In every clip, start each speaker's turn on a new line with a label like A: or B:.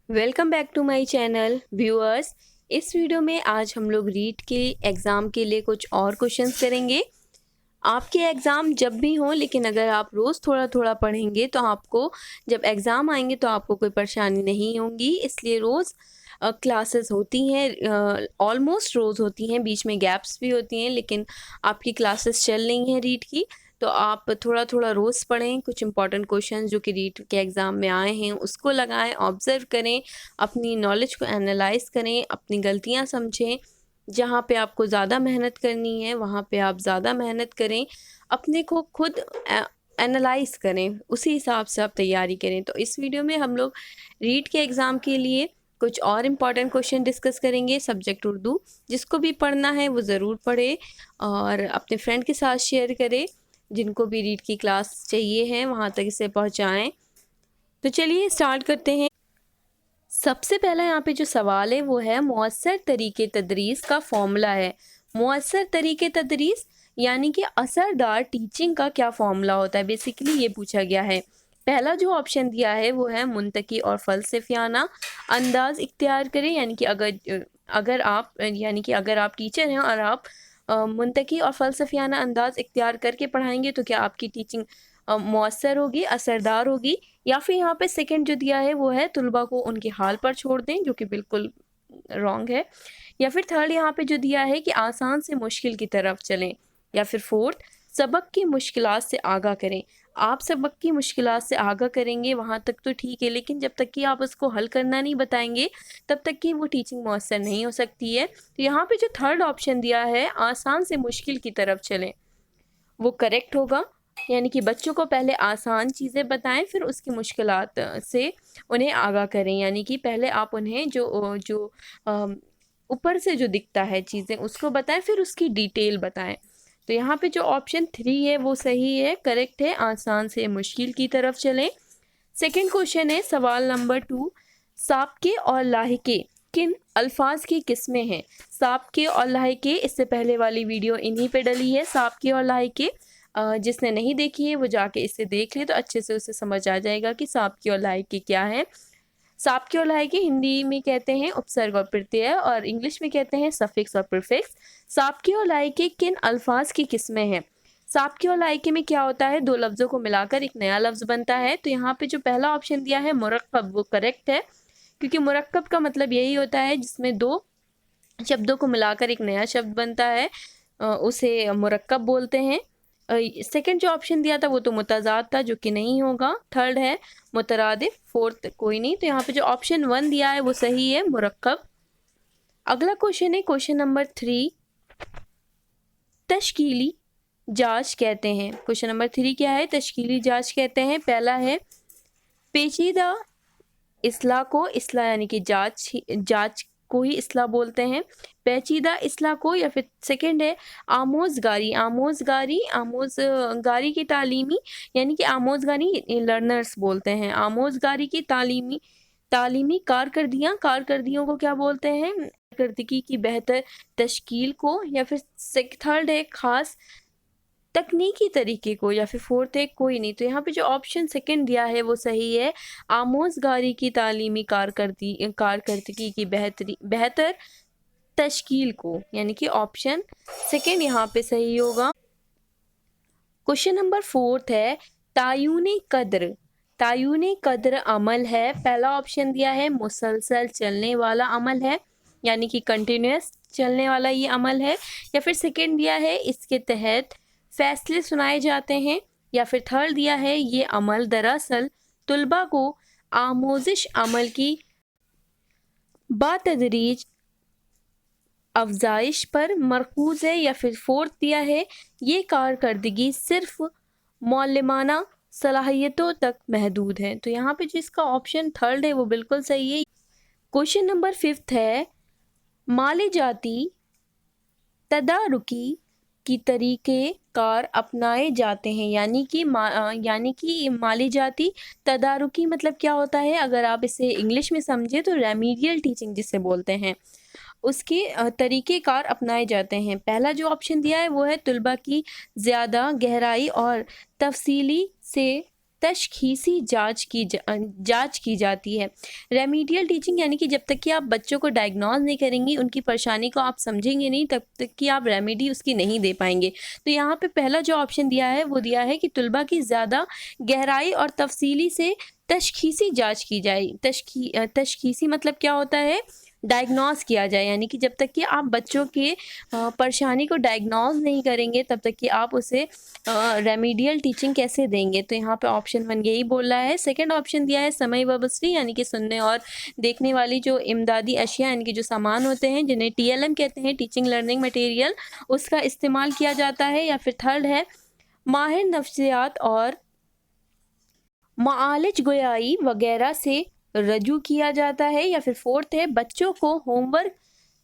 A: Welcome back to my channel viewers. इस video में आज हम लोग रीट के एग्ज़ाम के लिए कुछ और क्वेश्चंस करेंगे। आपके एग्ज़ाम जब भी हों, लेकिन अगर आप रोज़ थोड़ा थोड़ा पढ़ेंगे तो आपको जब एग्ज़ाम आएंगे तो आपको कोई परेशानी नहीं होगी। इसलिए रोज़ क्लासेस होती हैं, ऑलमोस्ट रोज़ होती हैं, बीच में गैप्स भी होती हैं, लेकिन आपकी क्लासेस चल रही हैं रीट की। तो आप थोड़ा थोड़ा रोज़ पढ़ें, कुछ इंपॉर्टेंट क्वेश्चन जो कि रीट के एग्ज़ाम में आए हैं उसको लगाएं, ऑब्ज़र्व करें, अपनी नॉलेज को एनालाइज करें, अपनी गलतियां समझें। जहाँ पे आपको ज़्यादा मेहनत करनी है वहाँ पे आप ज़्यादा मेहनत करें, अपने को खुद एनालाइज करें, उसी हिसाब से आप तैयारी करें। तो इस वीडियो में हम लोग रीट के एग्ज़ाम के लिए कुछ और इम्पॉर्टेंट क्वेश्चन डिस्कस करेंगे। सब्जेक्ट उर्दू, जिसको भी पढ़ना है वो ज़रूर पढ़े और अपने फ्रेंड के साथ शेयर करें। जिनको भी रीट की क्लास चाहिए है वहाँ तक इसे पहुँचाएँ। तो चलिए स्टार्ट करते हैं। सबसे पहला यहाँ पे जो सवाल है वो है मुअस्सर तरीके तदरीस का फॉर्मूला है। मुअस्सर तरीके तदरीस यानी कि असरदार टीचिंग का क्या फॉर्मूला होता है, बेसिकली ये पूछा गया है। पहला जो ऑप्शन दिया है वो है मुंतकी और फलसफियाना अंदाज इख्तियार करें, यानी कि अगर आप टीचर हैं और आप मुंतकी और फलसफियाना अंदाज इख्तियार करके पढ़ाएंगे तो क्या आपकी टीचिंग मुअस्सर होगी, असरदार होगी। या फिर यहाँ पे सेकंड जो दिया है वो है तुलबा को उनके हाल पर छोड़ दें, जो कि बिल्कुल रॉन्ग है। या फिर थर्ड यहाँ पे जो दिया है कि आसान से मुश्किल की तरफ चलें। या फिर फोर्थ, सबक की मुश्किलात से आगाह करें। आप सबक की मुश्किलात से आगाह करेंगे वहाँ तक तो ठीक है, लेकिन जब तक कि आप उसको हल करना नहीं बताएंगे तब तक कि वो टीचिंग मुअस्सर नहीं हो सकती है। तो यहाँ पे जो थर्ड ऑप्शन दिया है आसान से मुश्किल की तरफ चलें, वो करेक्ट होगा। यानी कि बच्चों को पहले आसान चीज़ें बताएं, फिर उसकी मुश्किलात से उन्हें आगाह करें। यानी कि पहले आप उन्हें जो जो अम, ऊपर से जो दिखता है चीज़ें उसको बताएं, फिर उसकी डिटेल बताएं। तो यहाँ पे जो ऑप्शन 3 है वो सही है, करेक्ट है, आसान से मुश्किल की तरफ चलें। सेकंड क्वेश्चन है सवाल नंबर 2, साबके और लाहिके किन अल्फाज की किस्में हैं। साबके और लाहिके, इससे पहले वाली वीडियो इन्हीं पे डली है, साबके और लाहिके। जिसने नहीं देखी है वो जाके इसे देख ले तो अच्छे से उसे समझ आ जाएगा कि साबके और लाहिके क्या है। साबके और लाहिके हिंदी में कहते हैं उपसर्ग और प्रत्यय, और इंग्लिश में कहते हैं सफिक्स और प्रीफिक्स। साबके और लाहिके किन अल्फाज की किस्में हैं। साबके और लाहिके में क्या होता है, दो लफ्ज़ों को मिलाकर एक नया लफ्ज़ बनता है। तो यहाँ पे जो पहला ऑप्शन दिया है मुरक्कब, वो करेक्ट है, क्योंकि मुरक्कब का मतलब यही होता है जिसमें दो शब्दों को मिलाकर एक नया शब्द बनता है, उसे मुरक्कब बोलते हैं। सेकंड जो ऑप्शन दिया था वो तो मुतज़ाद था, जो कि नहीं होगा। थर्ड है मुतरादिफ, फोर्थ कोई नहीं। तो यहाँ पे जो ऑप्शन 1 दिया है वो सही है, मुरक्कब। अगला क्वेश्चन है क्वेश्चन नंबर 3, तश्कीली जांच कहते हैं। क्वेश्चन नंबर 3 क्या है, तश्कीली जांच कहते हैं। पहला है पेचीदा इस्लाह को, इस्लाह यानी कि जांच को ही इस्लाह बोलते हैं, पेचीदा इस्लाह को। या फिर सेकंड है आमोज़गारी, आमोज़गारी की तालीमी, यानी कि आमोज़गारी लर्नर्स बोलते हैं, आमोज़गारी की तालीमी तालीमी कारकर्दियों को क्या बोलते हैं, कारकर्दगी की बेहतर तश्कील को। या फिर थर्ड है खास तकनीकी तरीके को। या फिर फोर्थ है कोई नहीं। तो यहाँ पे जो ऑप्शन सेकंड दिया है वो सही है, आमोज़गारी की तालीमी कारकर्दगी की बेहतर तश्कील को, यानी कि ऑप्शन सेकंड यहाँ पे सही होगा। क्वेश्चन नंबर 4 है तायुने कद्र अमल है। पहला ऑप्शन दिया है मुसलसल चलने वाला अमल है, यानी कि कंटिन्यूस चलने वाला ये अमल है। या फिर सेकंड दिया है इसके तहत फैसले सुनाए जाते हैं। या फिर थर्ड दिया है ये अमल दरअसल तुलबा को आमोजिश अमल की बातदरीज अफजाइश पर मरकूज है। या फिर फोर्थ दिया है ये कारकर्दगी सिर्फ मौलिमाना सलाहियतों तक महदूद है। तो यहाँ पे जो इसका ऑप्शन थर्ड है वो बिल्कुल सही है। क्वेश्चन नंबर 5 है माले जाती तदारुकी की तरीके कार अपनाए जाते हैं, यानी कि माली जाती तदारुकी मतलब क्या होता है, अगर आप इसे इंग्लिश में समझे तो रेमीडियल टीचिंग जिसे बोलते हैं, उसके तरीक़ेकार अपनाए जाते हैं। पहला जो ऑप्शन दिया है वो है तुलबा की ज़्यादा गहराई और तफसीली से तशख़ीसी जांच की जाती है। रेमीडियल टीचिंग यानी कि जब तक कि आप बच्चों को डायग्नोज नहीं करेंगी, उनकी परेशानी को आप समझेंगे नहीं, तब तक कि आप रेमेडी उसकी नहीं दे पाएंगे। तो यहाँ पे पहला जो ऑप्शन दिया है वो दिया है कि तुलबा की ज़्यादा गहराई और तफसीली से तशख़ीसी जांच की जाए। तशख़ीसी मतलब क्या होता है? डायग्नोज किया जाए, यानी कि जब तक कि आप बच्चों के परेशानी को डायग्नोज नहीं करेंगे तब तक कि आप उसे रेमीडियल टीचिंग कैसे देंगे। तो यहाँ पे ऑप्शन 1 यही बोल रहा है। सेकंड ऑप्शन दिया है समय व बसरी, यानी कि सुनने और देखने वाली जो इमदादी अशिया यानी कि जो सामान होते हैं जिन्हें टीएलएम कहते हैं, टीचिंग लर्निंग मटेरियल, उसका इस्तेमाल किया जाता है। या फिर थर्ड है माहिर नफ्सियात और मालिज गोयाई वगैरह से रजू किया जाता है। या फिर फोर्थ है बच्चों को होमवर्क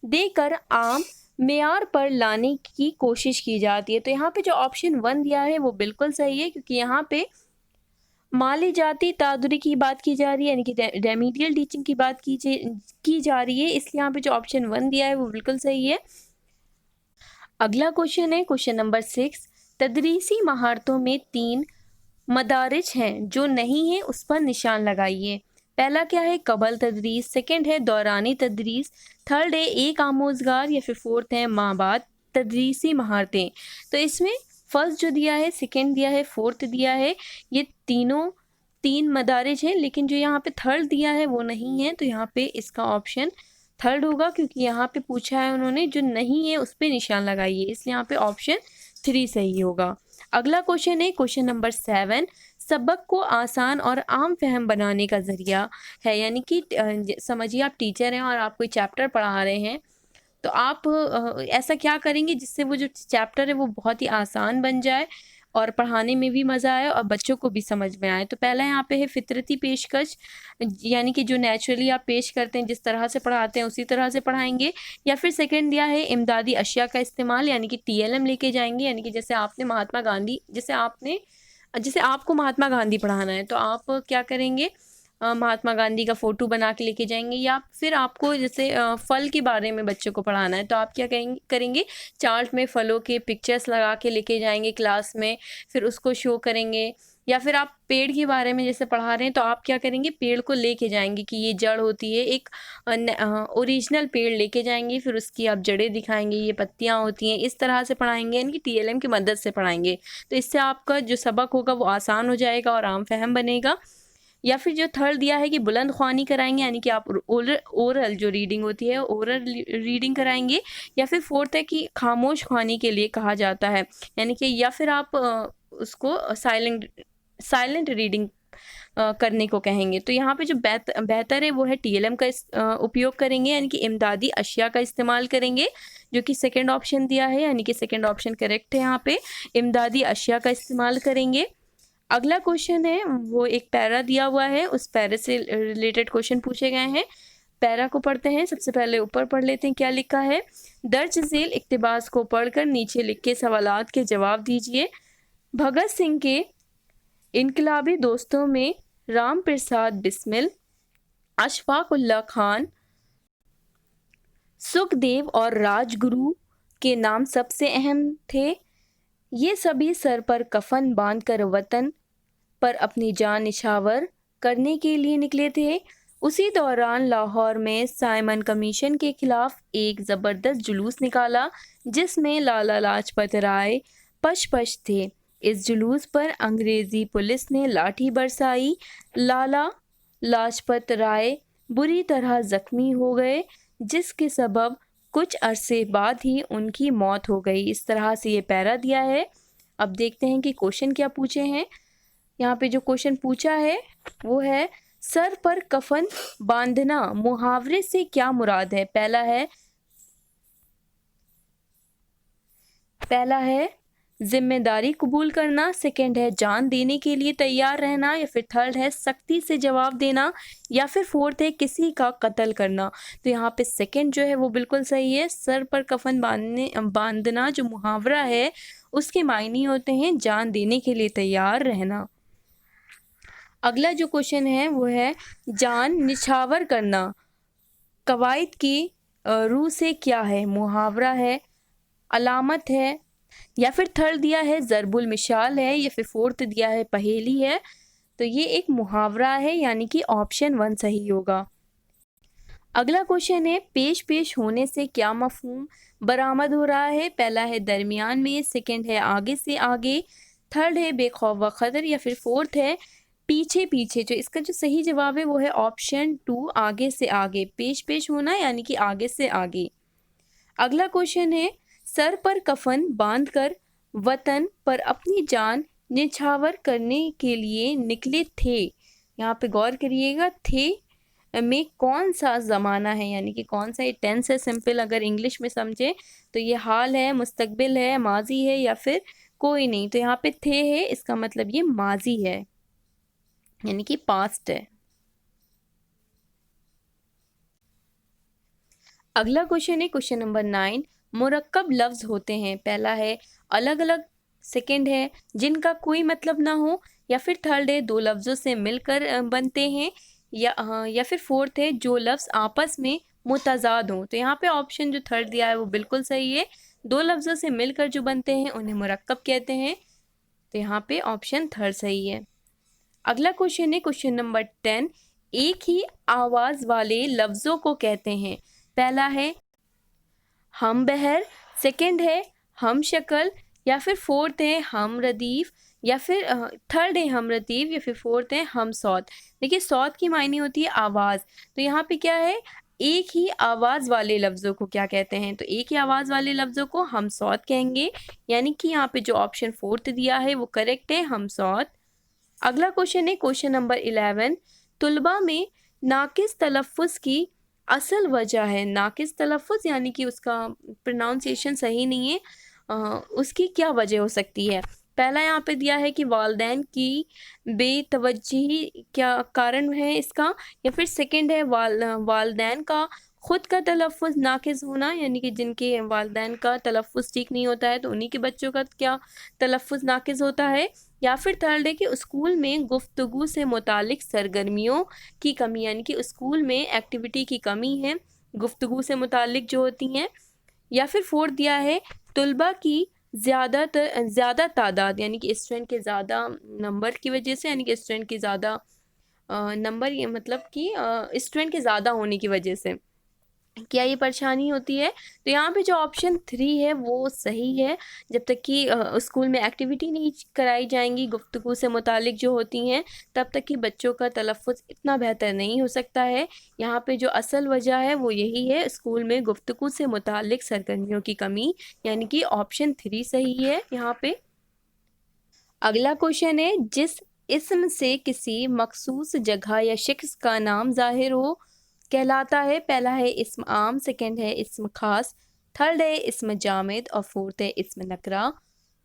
A: देकर आम मेयार पर लाने की कोशिश की जाती है। तो यहाँ पे जो ऑप्शन 1 दिया है वो बिल्कुल सही है, क्योंकि यहाँ पे माली जाती तादुरी की बात की जा रही है, यानी कि रेमीडियल टीचिंग की बात की जा रही है, इसलिए यहाँ पे जो ऑप्शन 1 दिया है वो बिल्कुल सही है। अगला क्वेश्चन है क्वेश्चन नंबर 6। तदरीसी महारतों में 3 मदारिज हैं जो नहीं है, उस पर निशान लगाइए। पहला क्या है? कबल तदरीस, सेकंड है दौरानी तदरीस, थर्ड है एक आमोजगार, या फिर फोर्थ है माबाद तदरीसी महारतें। तो इसमें फर्स्ट जो दिया है, सेकंड दिया है, फोर्थ दिया है, ये तीनों 3 मदारिज हैं, लेकिन जो यहाँ पे थर्ड दिया है वो नहीं है। तो यहाँ पे इसका ऑप्शन थर्ड होगा, क्योंकि यहाँ पे पूछा है उन्होंने जो नहीं है उस पर निशान लगाइए, इसलिए यहाँ पे ऑप्शन 3 सही होगा। अगला क्वेश्चन है क्वेश्चन नंबर 7। सबक को आसान और आम फहम बनाने का ज़रिया है, यानी कि समझिए आप टीचर हैं और आप कोई चैप्टर पढ़ा रहे हैं, तो आप ऐसा क्या करेंगे जिससे वो जो चैप्टर है वो बहुत ही आसान बन जाए और पढ़ाने में भी मज़ा आए और बच्चों को भी समझ में आए। तो पहला यहाँ पे है फितरती पेशकश, यानी कि जो नेचुरली आप पेश करते हैं, जिस तरह से पढ़ाते हैं उसी तरह से पढ़ाएंगे। या फिर सेकंड दिया है इमदादी अशिया का इस्तेमाल, यानी कि टीएलएम लेके जाएंगे, यानी कि जैसे आपको महात्मा गांधी पढ़ाना है तो आप क्या करेंगे? महात्मा गांधी का फ़ोटो बना के लेके जाएंगे। या फिर आपको जैसे फल के बारे में बच्चों को पढ़ाना है तो आप क्या करेंगे? चार्ट में फलों के पिक्चर्स लगा के लेके जाएंगे क्लास में, फिर उसको शो करेंगे। या फिर आप पेड़ के बारे में जैसे पढ़ा रहे हैं तो आप क्या करेंगे? पेड़ को लेके जाएंगे कि ये जड़ होती है, एक ओरिजिनल पेड़ लेके जाएंगे, फिर उसकी आप जड़ें दिखाएंगे, ये पत्तियां होती हैं, इस तरह से पढ़ाएंगे, यानी कि टीएलएम की मदद से पढ़ाएंगे। तो इससे आपका जो सबक होगा वो आसान हो जाएगा और आम फहम बनेगा। या फिर जो थर्ड दिया है कि बुलंद ख्वानी कराएंगे, यानी कि आप ओरल जो रीडिंग होती है ओरल रीडिंग कराएंगे। या फिर फोर्थ है कि खामोश ख्वानी के लिए कहा जाता है, यानी कि या फिर आप उसको साइलेंट रीडिंग करने को कहेंगे। तो यहाँ पे जो बेहतर है वो है टीएलएम का उपयोग करेंगे, यानी कि इमदादी अशिया का इस्तेमाल करेंगे, जो कि सेकंड ऑप्शन दिया है, यानी कि सेकंड ऑप्शन करेक्ट है। यहाँ पे इमदादी अशिया का इस्तेमाल करेंगे। अगला क्वेश्चन है वो एक पैरा दिया हुआ है, उस पैरे से रिलेटेड क्वेश्चन पूछे गए हैं। पैरा को पढ़ते हैं। सबसे पहले ऊपर पढ़ लेते हैं क्या लिखा है। दर्ज झेल इक्तिबास को पढ़कर नीचे लिखे सवालात के जवाब दीजिए। भगत सिंह के इनकलाबी दोस्तों में राम प्रसाद बिस्मिल, अशफाक उल्लाह खान, सुखदेव और राजगुरु के नाम सबसे अहम थे। ये सभी सर पर कफन बांधकर वतन पर अपनी जान निछावर करने के लिए निकले थे। उसी दौरान लाहौर में साइमन कमीशन के खिलाफ एक ज़बरदस्त जुलूस निकाला, जिसमें लाला लाजपत राय पश थे। इस जुलूस पर अंग्रेज़ी पुलिस ने लाठी बरसाई। लाला लाजपत राय बुरी तरह ज़ख्मी हो गए, जिसके सबब कुछ अरसे बाद ही उनकी मौत हो गई। इस तरह से ये पैरा दिया है। अब देखते हैं कि क्वेश्चन क्या पूछे हैं। यहाँ पे जो क्वेश्चन पूछा है वो है सर पर कफन बांधना मुहावरे से क्या मुराद है। पहला है जिम्मेदारी कबूल करना, सेकंड है जान देने के लिए तैयार रहना, या फिर थर्ड है सख्ती से जवाब देना, या फिर फोर्थ है किसी का कत्ल करना। तो यहाँ पे सेकंड जो है वो बिल्कुल सही है। सर पर कफन बांधना जो मुहावरा है उसके मायने होते हैं जान देने के लिए तैयार रहना। अगला जो क्वेश्चन है वो है जान निछावर करना कवायद की रूह से क्या है। मुहावरा है, अलामत है, या फिर थर्ड दिया है ज़रबुल मिशाल है, या फिर फोर्थ दिया है पहेली है। तो ये एक मुहावरा है, यानी कि ऑप्शन 1 सही होगा। अगला क्वेश्चन है, पेश पेश होने से क्या मफहूम बरामद हो रहा है? पहला है दरमियान में, सेकंड है आगे से आगे, थर्ड है बेखौफ व खतर, या फिर फोर्थ है पीछे पीछे। जो इसका जो सही जवाब है वो है ऑप्शन 2, आगे से आगे। पेश पेश होना यानी कि आगे से आगे। अगला क्वेश्चन है, सर पर कफन बांधकर वतन पर अपनी जान निछावर करने के लिए निकले थे। यहाँ पे गौर करिएगा, थे में कौन सा ज़माना है, यानी कि कौन सा ये टेंस है। सिंपल अगर इंग्लिश में समझे तो ये हाल है, मुस्तकबिल है, माजी है, या फिर कोई नहीं। तो यहाँ पे थे है, इसका मतलब ये माजी है, यानी कि पास्ट है। अगला क्वेश्चन है क्वेश्चन नंबर 9, मुरक्कब लफ्ज़ होते हैं। पहला है अलग अलग, सेकंड है जिनका कोई मतलब ना हो, या फिर थर्ड है दो लफ्ज़ों से मिलकर बनते हैं, या फिर फोर्थ है जो लफ्ज़ आपस में मुतज़ाद हों। तो यहाँ पे ऑप्शन जो थर्ड दिया है वो बिल्कुल सही है। दो लफ्ज़ों से मिलकर जो बनते हैं उन्हें मुरक्कब कहते हैं। तो यहाँ पे ऑप्शन थर्ड सही है। अगला क्वेश्चन है क्वेश्चन नंबर 10, एक ही आवाज़ वाले लफ्ज़ों को कहते हैं। पहला है हम बहर, सेकंड है हम शक्ल, या फिर फोर्थ है हम रदीफ, या फिर थर्ड है हम रतीब, या फिर फोर्थ है हम सौत। देखिए सौत की मायने होती है आवाज़, तो यहाँ पे क्या है, एक ही आवाज़ वाले लफ्ज़ों को क्या कहते हैं? तो एक ही आवाज़ वाले लफ्ज़ों को हम सौत कहेंगे, यानी कि यहाँ पे जो ऑप्शन फोर्थ दिया है वो करेक्ट है, हम सौत। अगला क्वेश्चन है क्वेश्चन नंबर 11, तुलबा में नाकिस तलफ़ुज़ की असल वजह है। नाकिस तलफ़ुज़ यानी कि उसका प्रोनाउंसिएशन सही नहीं है, उसकी क्या वजह हो सकती है? पहला यहाँ पे दिया है कि वालदैन की बेतवज्जी क्या कारण है इसका, या फिर सेकंड है वालदैन का खुद का तलफ़ुज़ नाकिस होना, यानी कि जिनके वालदैन का तलफ़ुज़ ठीक नहीं होता है तो उन्हीं के बच्चों का क्या तलफ़ुज़ नाकिस होता है, या फिर थर्ड है कि स्कूल में गुफ्तगू से मुतालिक सरगर्मियों की कमी, यानी कि स्कूल में एक्टिविटी की कमी है गुफ्तगू से मुतालिक जो होती हैं, या फिर फोर्थ दिया है तुलबा की ज़्यादा तादाद, यानी कि स्टूडेंट के ज़्यादा नंबर की वजह से, यानी कि स्टूडेंट की ज़्यादा नंबर, ये मतलब कि स्टूडेंट के ज़्यादा होने की वजह से क्या ये परेशानी होती है। तो यहाँ पे जो ऑप्शन 3 है वो सही है। जब तक कि स्कूल में एक्टिविटी नहीं कराई जाएंगी गुफ्तगू से मुतालिक जो होती हैं, तब तक कि बच्चों का तलफ़ुज़ इतना बेहतर नहीं हो सकता है। यहाँ पे जो असल वजह है वो यही है, स्कूल में गुफ्तगू से मुतालिक सरगर्मियों की कमी, यानी कि ऑप्शन 3 सही है यहाँ पे। अगला क्वेश्चन है, जिस इस्म से किसी मखसूस जगह या शख्स का नाम ज़ाहिर हो कहलाता है। पहला है इस्म आम, सेकंड है इस्म खास, थर्ड है इस्म जामिद, और फोर्थ है इस्म नकरा।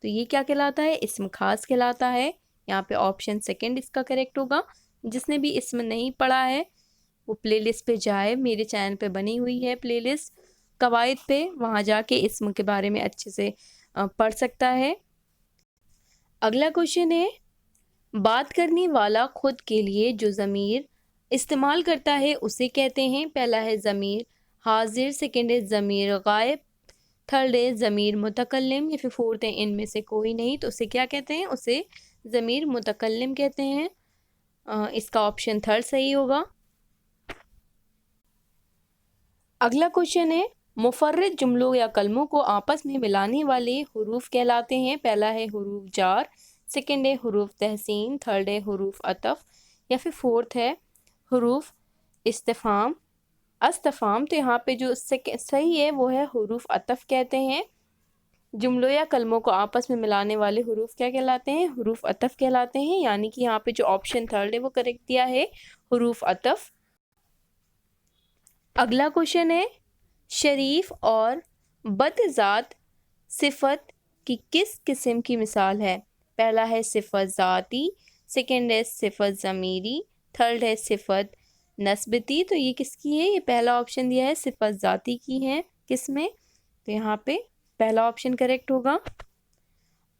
A: तो ये क्या कहलाता है? इस्म खास कहलाता है। यहाँ पे ऑप्शन सेकंड इसका करेक्ट होगा। जिसने भी इस्म नहीं पढ़ा है वो प्लेलिस्ट पे जाए, मेरे चैनल पे बनी हुई है प्लेलिस्ट कवायद पे, वहाँ जाके इस्म के बारे में अच्छे से पढ़ सकता है। अगला क्वेश्चन है, बात करने वाला खुद के लिए जो ज़मीर इस्तेमाल करता है उसे कहते हैं। पहला है ज़मीर हाजिर, सेकंड है ज़मीर गायब, थर्ड है ज़मीर मुतकल्लिम, या फिर फोर्थ है इनमें से कोई नहीं। तो उसे क्या कहते हैं? उसे ज़मीर मुतकल्लिम कहते हैं। इसका ऑप्शन थर्ड सही होगा। अगला क्वेश्चन है, मुफर्रद जुमलों या कलमों को आपस में मिलाने वाले हुरूफ कहलाते हैं। पहला है हुरूफ जार, सेकंड है हुरूफ तहसीन, थर्ड है हुरूफ अतफ, या फिर फोर्थ है हुरूफ इस्तिफ़ाम अस्तफ़ाम। तो यहाँ पे जो सही है वो है हुरूफ अतफ कहते हैं। जुमलों या कलमों को आपस में मिलाने वाले हुरूफ क्या कहलाते हैं? हुरूफ अतफ कहलाते हैं, यानी कि यहाँ पे जो ऑप्शन थर्ड है वो करेक्ट दिया है, हुरूफ अतफ। अगला क्वेश्चन है, शरीफ और बदजात सिफत की किस किस्म की मिसाल है? पहला है सिफत ज़ाती, सेकंड है सिफत ज़मीरी, थर्ड है सिफत नस्बती। तो ये किसकी है? ये पहला ऑप्शन दिया है सिफत ज़ाती की है। किस में? तो यहाँ पे पहला ऑप्शन करेक्ट होगा।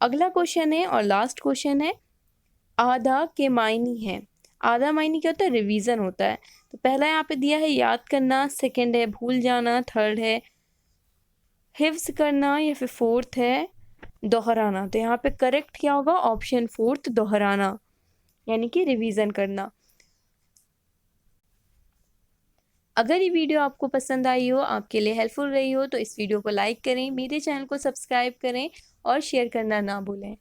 A: अगला क्वेश्चन है और लास्ट क्वेश्चन है, आधा के मायनी है। आधा मायनी क्या होता है? रिवीजन होता है। तो पहला यहाँ पे दिया है याद करना, सेकंड है भूल जाना, थर्ड है हिफ्ज करना, या फिर फोर्थ है दोहराना। तो यहाँ पे करेक्ट क्या होगा? ऑप्शन फोर्थ दोहराना। यानी कि रिवीजन करना। अगर ये वीडियो आपको पसंद आई हो, आपके लिए हेल्पफुल रही हो, तो इस वीडियो को लाइक करें, मेरे चैनल को सब्सक्राइब करें और शेयर करना ना भूलें।